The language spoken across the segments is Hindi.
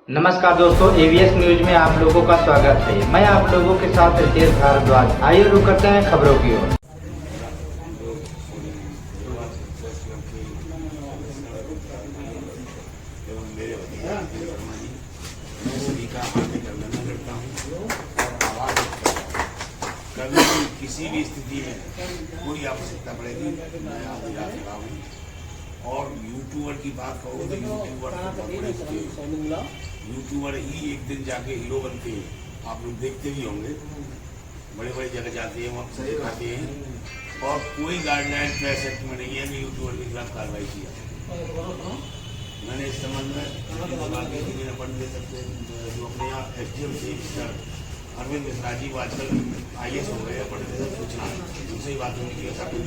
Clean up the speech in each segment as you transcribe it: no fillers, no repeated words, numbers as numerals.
नमस्कार दोस्तों, एवीएस न्यूज में आप लोगों का स्वागत है। मैं आप लोगों के साथ रितेश भारद्वाज। आइए रुक करते हैं खबरों की ओर। कभी किसी भी स्थिति में कोई आवश्यकता पड़ेगी मैं हाजिर हूँ। और यूट्यूबर की बात करो तो यूट्यूबर ही एक दिन जाके हीरो बनते हैं। आप लोग देखते भी होंगे, बड़े बड़े जगह जाते हैं, वहाँ से दिखाते हैं और कोई गाइडलाइन प्रेस एक्ट में नहीं है कि यूट्यूबर के खिलाफ कार्रवाई किया। मैंने इस संबंध में निपट दे सकते जो अपने यहाँ SDM से अरविंद मिश्रा जी वो आजकल IAS हो गए, पढ़ते सूचना दूसरी बात होगी कि ऐसा कोई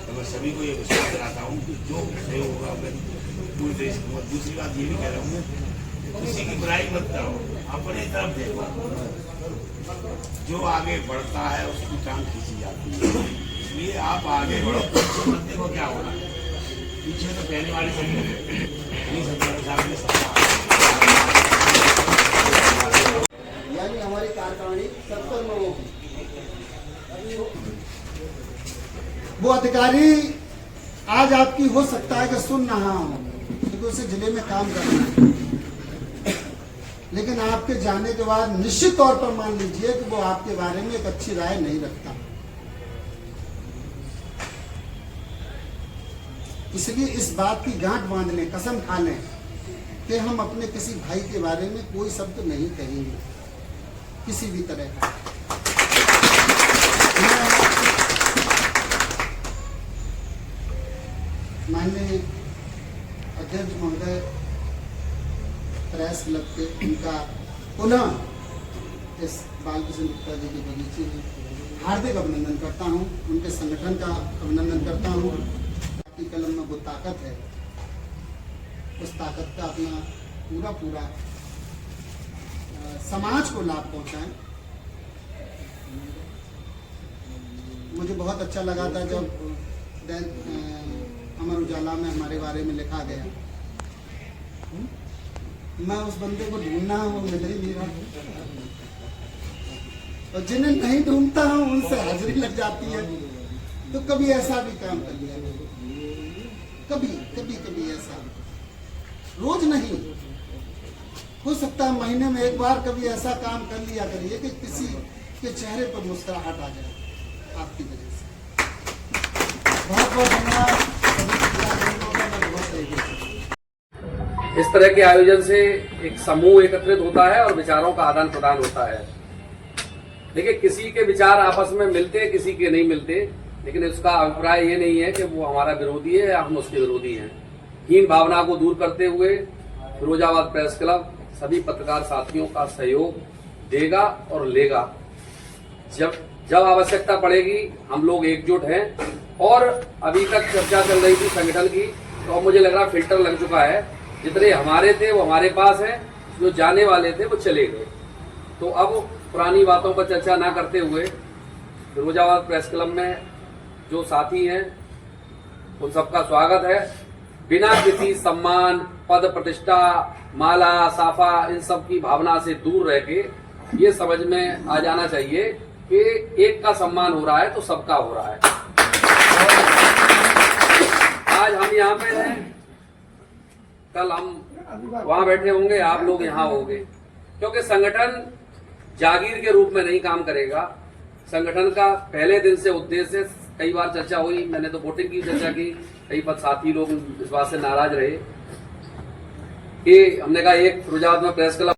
तो मैं सभी को ये विश्वास दिलाता हूँ कि जो सही होगा मैं पूरे देश को। दूसरी बात ये भी कह रहा हूँ किसी की बुराई मत करो, अपने तरफ देखो। जो आगे बढ़ता है उसकी टांग खींची जाती है, इसलिए आप आगे बढ़ो, पीछे मत देखो क्या हो रहा है। पीछे तो पहले वाली यानी हमारी कार्यकारिणी 70 लोगों की, वो अधिकारी आज आपकी हो सकता है कि सुन रहा हूं क्योंकि उसे जिले में काम करना है, लेकिन आपके जाने के बाद निश्चित तौर पर मान लीजिए कि वो आपके बारे में एक अच्छी राय नहीं रखता। इसलिए इस बात की गांठ बांध लें, कसम खा लें कि हम अपने किसी भाई के बारे में कोई शब्द नहीं कहेंगे किसी भी तरह का। माननीय अध्यक्ष महोदय प्रेस क्लब के उनका पुनः इस बालकृष्ण गुप्ता जी के बगीचे में हार्दिक अभिनंदन करता हूं, उनके संगठन का अभिनंदन करता हूं। आपकी कलम में वो ताकत है, उस ताकत का अपना पूरा समाज को लाभ पहुंचाएं। मुझे बहुत अच्छा लगा था जब अमर उजाला में हमारे बारे में लिखा गया। मैं उस बंदे को ढूंढना हूं, वो मिल ही नहीं रहा, और जिन्हें नहीं ढूंढता हूं उनसे हाजिरी लग जाती है। तो कभी ऐसा भी काम कर लिया, कभी ऐसा, रोज नहीं, हो सकता है महीने में एक बार कभी ऐसा काम कर लिया करिए कि किसी के चेहरे पर मुस्कुराहट आ जाए आपकी वजह से। बहुत बहुत धन्यवाद। इस तरह के आयोजन से एक समूह एकत्रित होता है और विचारों का आदान प्रदान होता है। देखिए, किसी के विचार आपस में मिलते, किसी के नहीं मिलते, लेकिन उसका अभिप्राय ये नहीं है कि वो हमारा विरोधी है या हम उसके विरोधी हैं। हीन भावना को दूर करते हुए फिरोजाबाद प्रेस क्लब सभी पत्रकार साथियों का सहयोग देगा और लेगा। जब आवश्यकता पड़ेगी हम लोग एकजुट हैं। और अभी तक चर्चा चल रही थी संगठन की, तो अब मुझे लग रहा फिल्टर लग चुका है। जितने हमारे थे वो हमारे पास हैं, जो जाने वाले थे वो चले गए। तो अब पुरानी बातों पर चर्चा ना करते हुए फिरोजाबाद प्रेस क्लब में जो साथी हैं उन सबका स्वागत है। बिना किसी सम्मान, पद, प्रतिष्ठा, माला, साफा, इन सब की भावना से दूर रह के ये समझ में आ जाना चाहिए कि एक का सम्मान हो रहा है तो सबका हो रहा है। आज हम यहाँ पे हैं, कल हम वहां बैठे होंगे, आप लोग यहाँ होंगे, क्योंकि संगठन जागीर के रूप में नहीं काम करेगा। संगठन का पहले दिन से उद्देश्य, कई बार चर्चा हुई, मैंने तो वोटिंग की चर्चा की, कई साथी लोग इस बात से नाराज रहे कि हमने कहा एक फिरोजाबाद में प्रेस क्लब